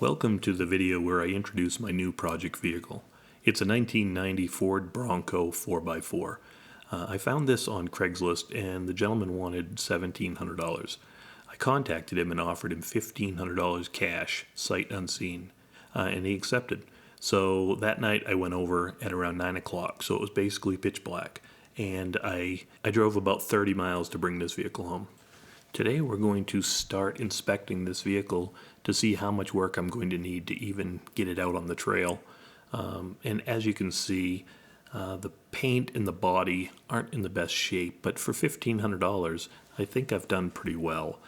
Welcome to the video where I introduce my new project vehicle. It's a 1990 Ford Bronco 4x4. I found this on Craigslist and the gentleman wanted $1,700. I contacted him and offered him $1,500 cash, sight unseen, and he accepted. So that night I went over at around 9 o'clock, so it was basically pitch black, and I drove about 30 miles to bring this vehicle home. Today we're going to start inspecting this vehicle to see how much work I'm going to need to even get it out on the trail. And as you can see, the paint and the body aren't in the best shape, but for $1,500 I think I've done pretty well.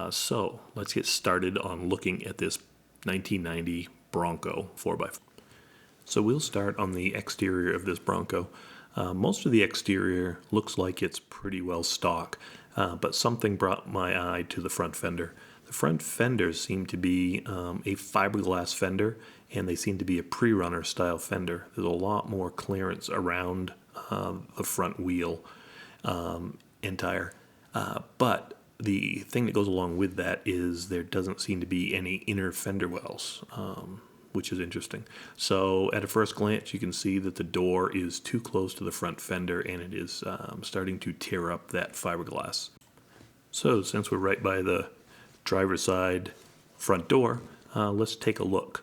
So let's get started on looking at this 1990 Bronco 4x4. So we'll start on the exterior of this Bronco. Most of the exterior looks like it's pretty well stock, but something brought my eye to the front fender. The front fenders seem to be a fiberglass fender, and they seem to be a pre-runner style fender. There's a lot more clearance around the front wheel and tire. But the thing that goes along with that is there doesn't seem to be any inner fender wells, which is interesting. So at a first glance, you can see that the door is too close to the front fender, and it is starting to tear up that fiberglass. So since we're right by the driver's side front door, let's take a look.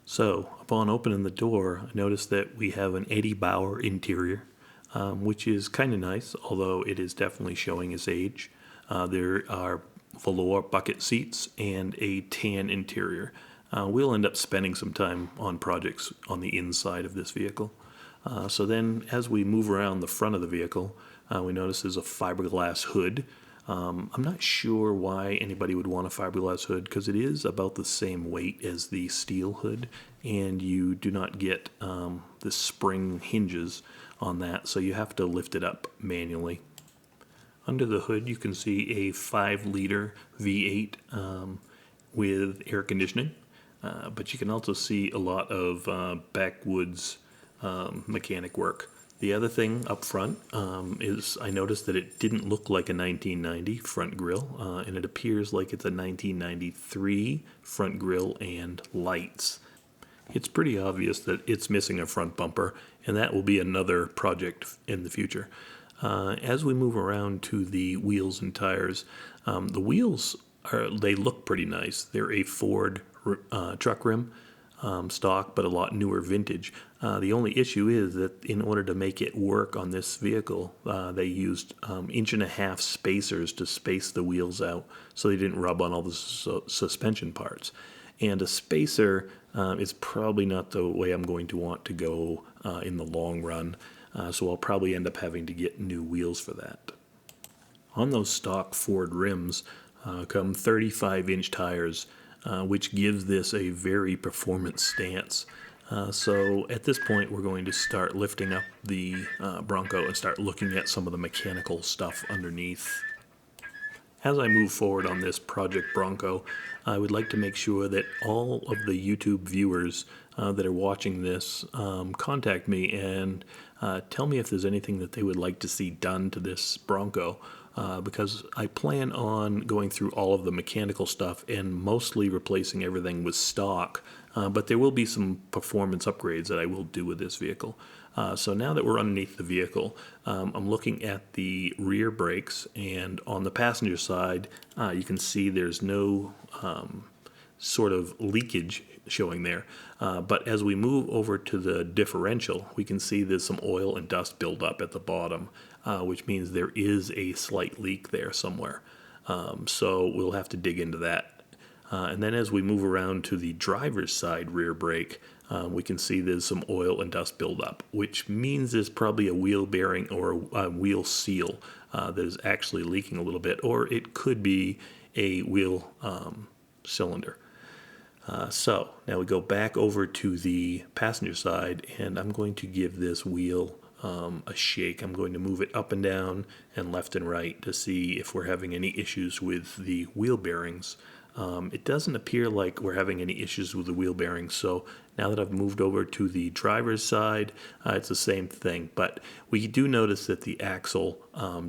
So upon opening the door, I noticed that we have an Eddie Bauer interior, which is kind of nice, although it is definitely showing its age. There are velour bucket seats and a tan interior. We'll end up spending some time on projects on the inside of this vehicle. So then as we move around the front of the vehicle, we notice there's a fiberglass hood. I'm not sure why anybody would want a fiberglass hood, because it is about the same weight as the steel hood, and you do not get the spring hinges on that, so you have to lift it up manually. Under the hood you can see a 5-liter V8 with air conditioning. But you can also see a lot of backwoods mechanic work. The other thing up front is I noticed that it didn't look like a 1990 front grille, and it appears like it's a 1993 front grille and lights. It's pretty obvious that it's missing a front bumper, and that will be another project in the future. As we move around to the wheels and tires, the wheels they look pretty nice. They're a Ford truck rim, stock, but a lot newer vintage. The only issue is that in order to make it work on this vehicle, they used 1.5-inch spacers to space the wheels out so they didn't rub on all the suspension parts. And a spacer is probably not the way I'm going to want to go in the long run, so I'll probably end up having to get new wheels for that. On those stock Ford rims come 35-inch tires, which gives this a very performance stance. So at this point we're going to start lifting up the Bronco and start looking at some of the mechanical stuff underneath. As I move forward on this project Bronco, I would like to make sure that all of the YouTube viewers that are watching this contact me and tell me if there's anything that they would like to see done to this Bronco. Because I plan on going through all of the mechanical stuff and mostly replacing everything with stock, but there will be some performance upgrades that I will do with this vehicle. So now that we're underneath the vehicle, I'm looking at the rear brakes, and on the passenger side you can see there's no sort of leakage showing there, but as we move over to the differential, we can see there's some oil and dust buildup at the bottom, which means there is a slight leak there somewhere. So we'll have to dig into that. And then as we move around to the driver's side rear brake, we can see there's some oil and dust buildup, which means there's probably a wheel bearing or a wheel seal that is actually leaking a little bit, or it could be a wheel cylinder. So now we go back over to the passenger side, and I'm going to give this wheel a shake. I'm going to move it up and down and left and right to see if we're having any issues with the wheel bearings. It doesn't appear like we're having any issues with the wheel bearings, so now that I've moved over to the driver's side, it's the same thing, but we do notice that the axle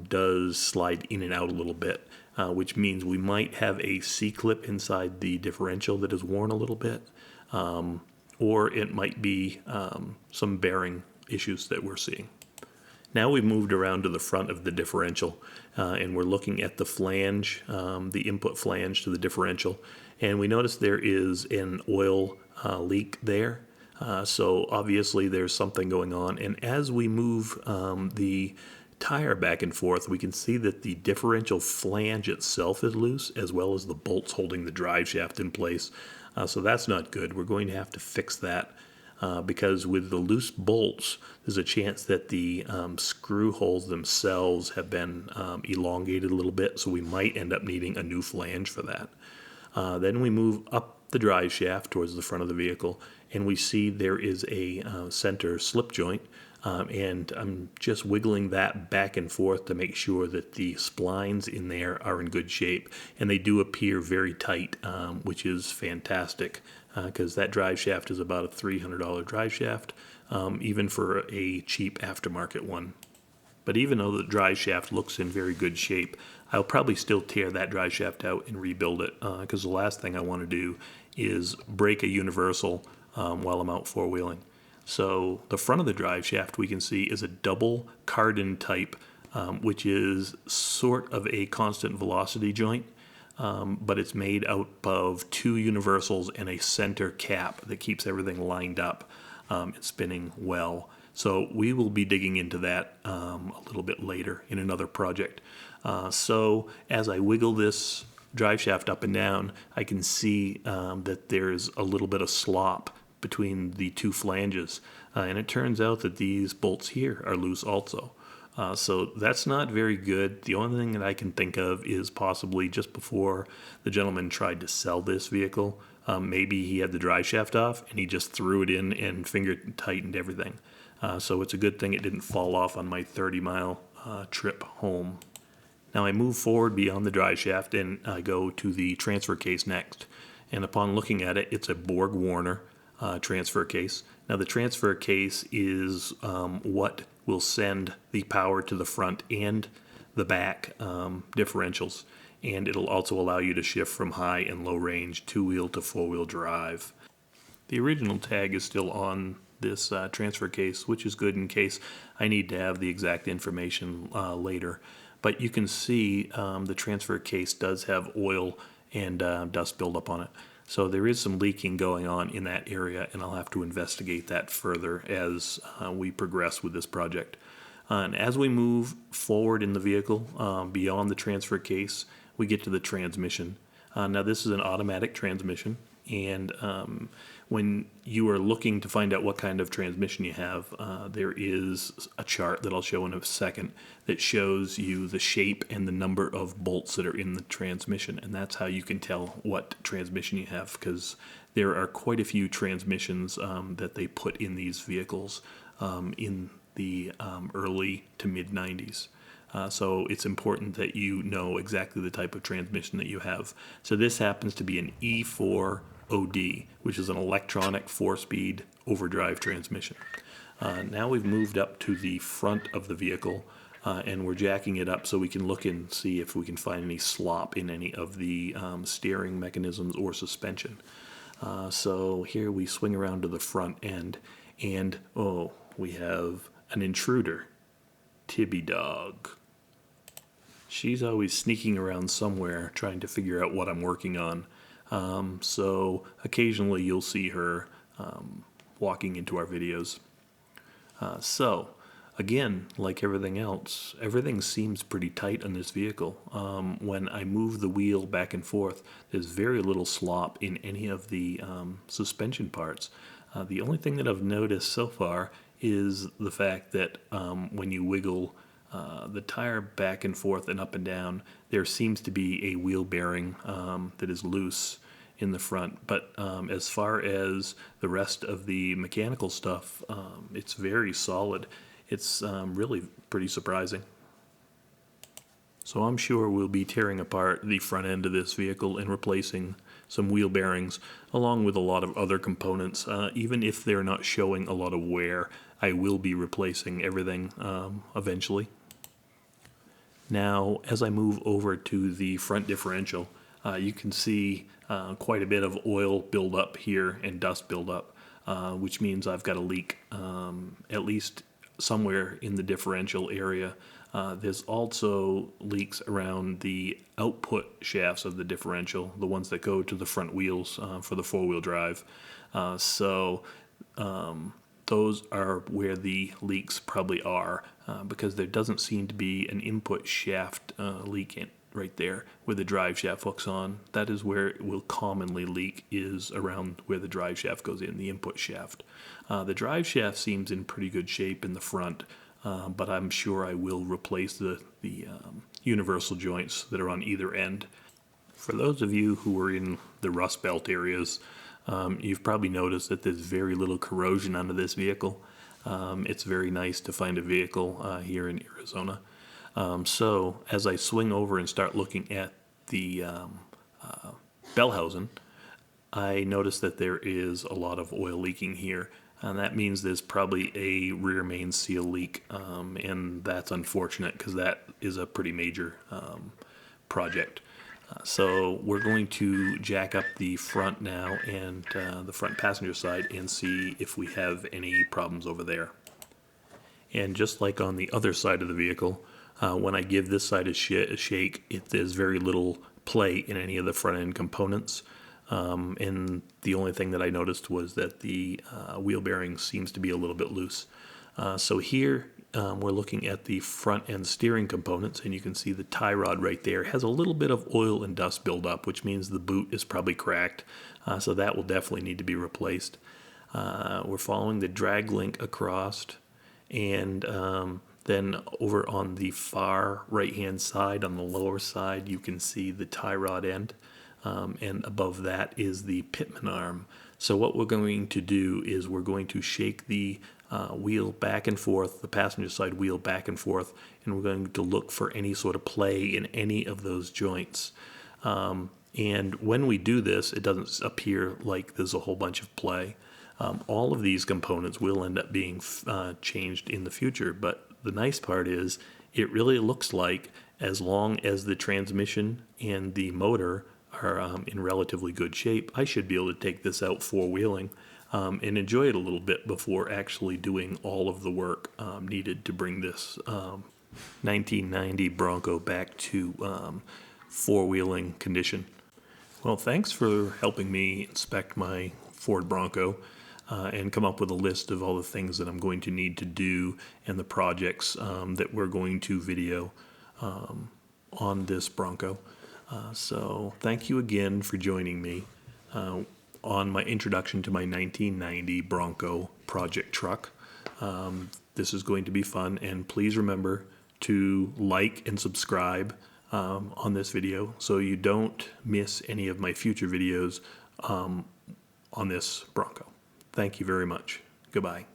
does slide in and out a little bit. which means we might have a C-clip inside the differential that is worn a little bit, or it might be some bearing issues that we're seeing. Now we've moved around to the front of the differential, and we're looking at the flange, the input flange to the differential, and we notice there is an oil leak there. So obviously there's something going on, and as we move the tire back and forth, we can see that the differential flange itself is loose, as well as the bolts holding the drive shaft in place. So that's not good. We're going to have to fix that. Because with the loose bolts, there's a chance that the screw holes themselves have been elongated a little bit, so we might end up needing a new flange for that. Then we move up the drive shaft towards the front of the vehicle, and we see there is a center slip joint, and I'm just wiggling that back and forth to make sure that the splines in there are in good shape, and they do appear very tight, which is fantastic. Because that drive shaft is about a $300 drive shaft, even for a cheap aftermarket one. But even though the drive shaft looks in very good shape, I'll probably still tear that drive shaft out and rebuild it, because the last thing I want to do is break a universal while I'm out four-wheeling. So the front of the drive shaft we can see is a double cardan type, which is sort of a constant velocity joint. But it's made out of two universals and a center cap that keeps everything lined up and spinning well. So we will be digging into that a little bit later in another project. So as I wiggle this drive shaft up and down, I can see that there's a little bit of slop between the two flanges. And it turns out that these bolts here are loose also. So that's not very good. The only thing that I can think of is possibly just before the gentleman tried to sell this vehicle, maybe he had the drive shaft off and he just threw it in and finger tightened everything. So it's a good thing it didn't fall off on my 30-mile trip home. Now I move forward beyond the drive shaft and I go to the transfer case next. And upon looking at it, it's a Borg Warner transfer case. Now the transfer case is what will send the power to the front and the back differentials, and it'll also allow you to shift from high and low range two-wheel to four-wheel drive. The original tag is still on this transfer case, which is good in case I need to have the exact information later. But you can see the transfer case does have oil and dust buildup on it. So there is some leaking going on in that area, and I'll have to investigate that further as we progress with this project. And as we move forward in the vehicle, beyond the transfer case, we get to the transmission. Now this is an automatic transmission, and when you are looking to find out what kind of transmission you have, there is a chart that I'll show in a second that shows you the shape and the number of bolts that are in the transmission, and that's how you can tell what transmission you have, because there are quite a few transmissions that they put in these vehicles in the early to mid-90s. So it's important that you know exactly the type of transmission that you have. So this happens to be an E4 OD, which is an electronic 4-speed overdrive transmission. Now we've moved up to the front of the vehicle, and we're jacking it up so we can look and see if we can find any slop in any of the steering mechanisms or suspension. So here we swing around to the front end, and oh, we have an intruder, Tibby Dog. She's always sneaking around somewhere trying to figure out what I'm working on. So occasionally you'll see her walking into our videos. So again, like everything else, everything seems pretty tight on this vehicle. When I move the wheel back and forth, there's very little slop in any of the suspension parts. The only thing that I've noticed so far is the fact that when you wiggle the tire back and forth and up and down, there seems to be a wheel bearing that is loose in the front. But as far as the rest of the mechanical stuff, it's very solid. It's really pretty surprising. So I'm sure we'll be tearing apart the front end of this vehicle and replacing some wheel bearings along with a lot of other components. Even if they're not showing a lot of wear, I will be replacing everything eventually. Now, as I move over to the front differential, you can see quite a bit of oil buildup here and dust buildup, which means I've got a leak at least somewhere in the differential area. There's also leaks around the output shafts of the differential, the ones that go to the front wheels for the four-wheel drive. Those are where the leaks probably are, because there doesn't seem to be an input shaft leak right there where the drive shaft hooks on. That is where it will commonly leak, is around where the drive shaft goes in, the input shaft. The drive shaft seems in pretty good shape in the front, but I'm sure I will replace the universal joints that are on either end. For those of you who are in the Rust Belt areas, you've probably noticed that there's very little corrosion under this vehicle. It's very nice to find a vehicle here in Arizona. So as I swing over and start looking at the bell housing, I notice that there is a lot of oil leaking here. And that means there's probably a rear main seal leak, and that's unfortunate because that is a pretty major project. So we're going to jack up the front now and the front passenger side and see if we have any problems over there. And just like on the other side of the vehicle, when I give this side a shake, there's very little play in any of the front end components. And the only thing that I noticed was that the wheel bearing seems to be a little bit loose. So here we're looking at the front end steering components, and you can see the tie rod right there has a little bit of oil and dust buildup, which means the boot is probably cracked. So that will definitely need to be replaced. We're following the drag link across, and then over on the far right hand side, on the lower side, you can see the tie rod end. And above that is the pitman arm. So what we're going to do is we're going to shake the wheel back and forth, the passenger side wheel back and forth, and we're going to look for any sort of play in any of those joints. And when we do this, it doesn't appear like there's a whole bunch of play. All of these components will end up being changed in the future, but the nice part is it really looks like, as long as the transmission and the motor are in relatively good shape, I should be able to take this out four-wheeling and enjoy it a little bit before actually doing all of the work needed to bring this 1990 Bronco back to four-wheeling condition. Well, thanks for helping me inspect my Ford Bronco and come up with a list of all the things that I'm going to need to do and the projects that we're going to video on this Bronco. So thank you again for joining me on my introduction to my 1990 Bronco project truck. This is going to be fun, and please remember to like and subscribe on this video so you don't miss any of my future videos on this Bronco. Thank you very much. Goodbye.